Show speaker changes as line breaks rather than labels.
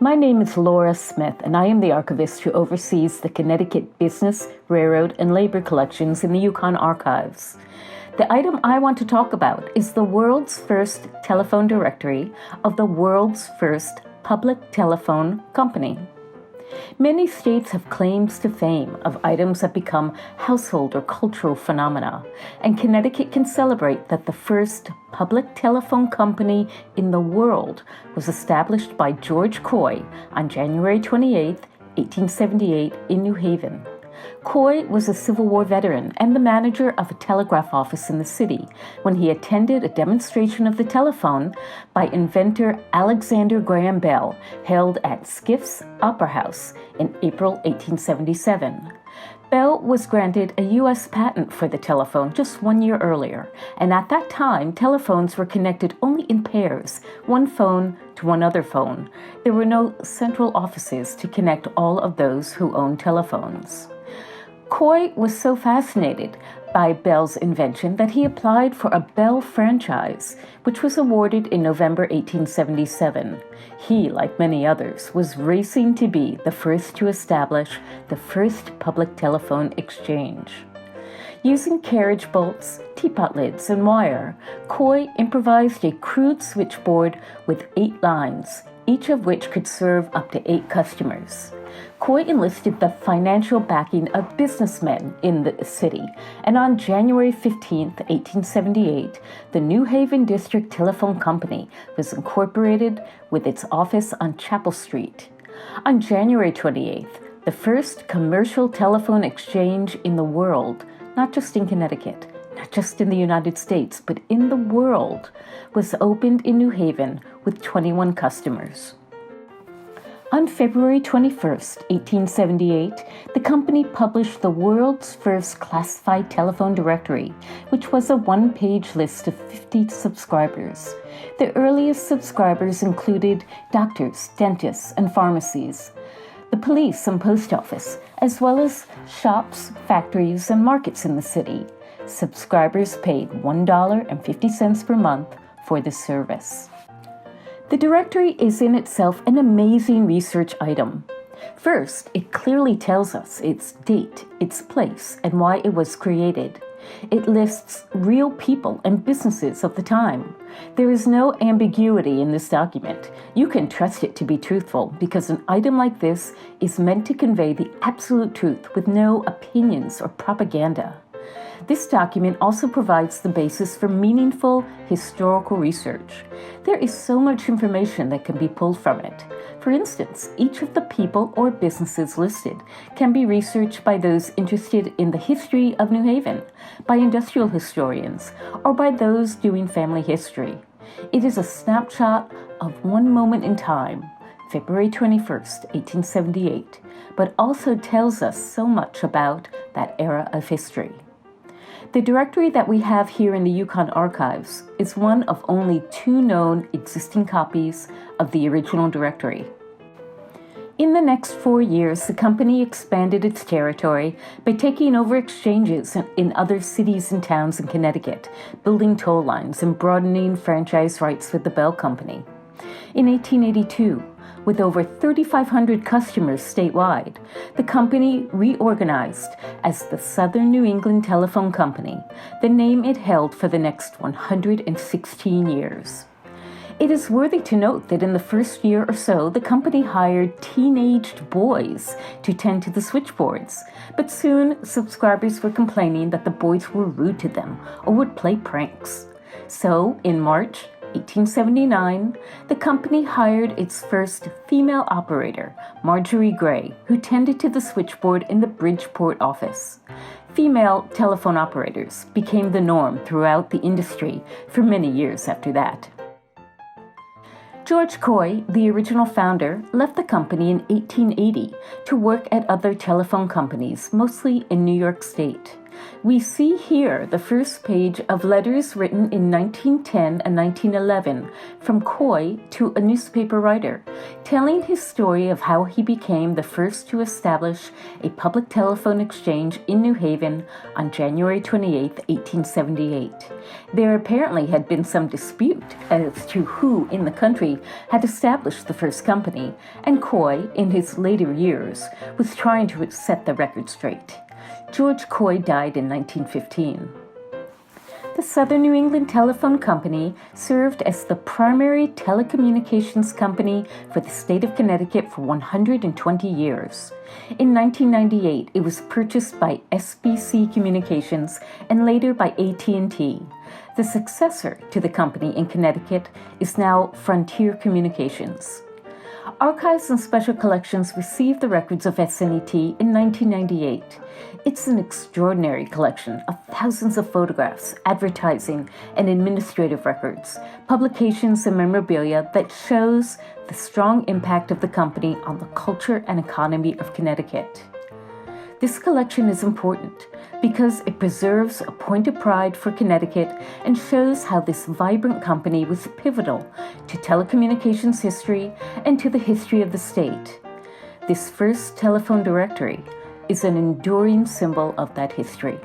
My name is Laura Smith, and I am the archivist who oversees the Connecticut Business, Railroad, and Labor collections in the Yukon Archives. The item I want to talk about is the world's first telephone directory of the world's first public telephone company. Many states have claims to fame of items that become household or cultural phenomena, and Connecticut can celebrate that the first public telephone company in the world was established by George Coy on January 28, 1878 in New Haven. Coy was a Civil War veteran and the manager of a telegraph office in the city when he attended a demonstration of the telephone by inventor Alexander Graham Bell held at Skiff's Opera House in April 1877. Bell was granted a U.S. patent for the telephone just 1 year earlier, and at that time, telephones were connected only in pairs, one phone to one other phone. There were no central offices to connect all of those who owned telephones. Coy was so fascinated by Bell's invention that he applied for a Bell franchise, which was awarded in November 1877. He, like many others, was racing to be the first to establish the first public telephone exchange. Using carriage bolts, teapot lids, and wire, Coy improvised a crude switchboard with 8 lines, each of which could serve up to 8 customers. Coy enlisted the financial backing of businessmen in the city, and on January 15, 1878, the New Haven District Telephone Company was incorporated with its office on Chapel Street. On January 28th, the first commercial telephone exchange in the world, not just in Connecticut, not just in the United States, but in the world, was opened in New Haven with 21 customers. On February 21, 1878, the company published the world's first classified telephone directory, which was a one-page list of 50 subscribers. The earliest subscribers included doctors, dentists, and pharmacies, the police and post office, as well as shops, factories, and markets in the city. Subscribers paid $1.50 per month for the service. The directory is in itself an amazing research item. First, it clearly tells us its date, its place, and why it was created. It lists real people and businesses of the time. There is no ambiguity in this document. You can trust it to be truthful because an item like this is meant to convey the absolute truth with no opinions or propaganda. This document also provides the basis for meaningful historical research. There is so much information that can be pulled from it. For instance, each of the people or businesses listed can be researched by those interested in the history of New Haven, by industrial historians, or by those doing family history. It is a snapshot of one moment in time, February 21st, 1878, but also tells us so much about that era of history. The directory that we have here in the Yukon Archives is one of only 2 known existing copies of the original directory. In the next 4 years, the company expanded its territory by taking over exchanges in other cities and towns in Connecticut, building toll lines and broadening franchise rights with the Bell Company. In 1882, with over 3,500 customers statewide, the company reorganized as the Southern New England Telephone Company, the name it held for the next 116 years. It is worthy to note that in the first year or so, the company hired teenaged boys to tend to the switchboards, but soon subscribers were complaining that the boys were rude to them or would play pranks. So, in March 1879, the company hired its first female operator, Marjorie Gray, who tended to the switchboard in the Bridgeport office. Female telephone operators became the norm throughout the industry for many years after that. George Coy, the original founder, left the company in 1880 to work at other telephone companies, mostly in New York State. We see here the first page of letters written in 1910 and 1911 from Coy to a newspaper writer, telling his story of how he became the first to establish a public telephone exchange in New Haven on January 28, 1878. There apparently had been some dispute as to who in the country had established the first company, and Coy, in his later years, was trying to set the record straight. George Coy died in 1915. The Southern New England Telephone Company served as the primary telecommunications company for the state of Connecticut for 120 years. In 1998, it was purchased by SBC Communications and later by AT&T. The successor to the company in Connecticut is now Frontier Communications. Archives and Special Collections received the records of SNET in 1998. It's an extraordinary collection of thousands of photographs, advertising, and administrative records, publications, and memorabilia that shows the strong impact of the company on the culture and economy of Connecticut. This collection is important because it preserves a point of pride for Connecticut and shows how this vibrant company was pivotal to telecommunications history and to the history of the state. This first telephone directory is an enduring symbol of that history.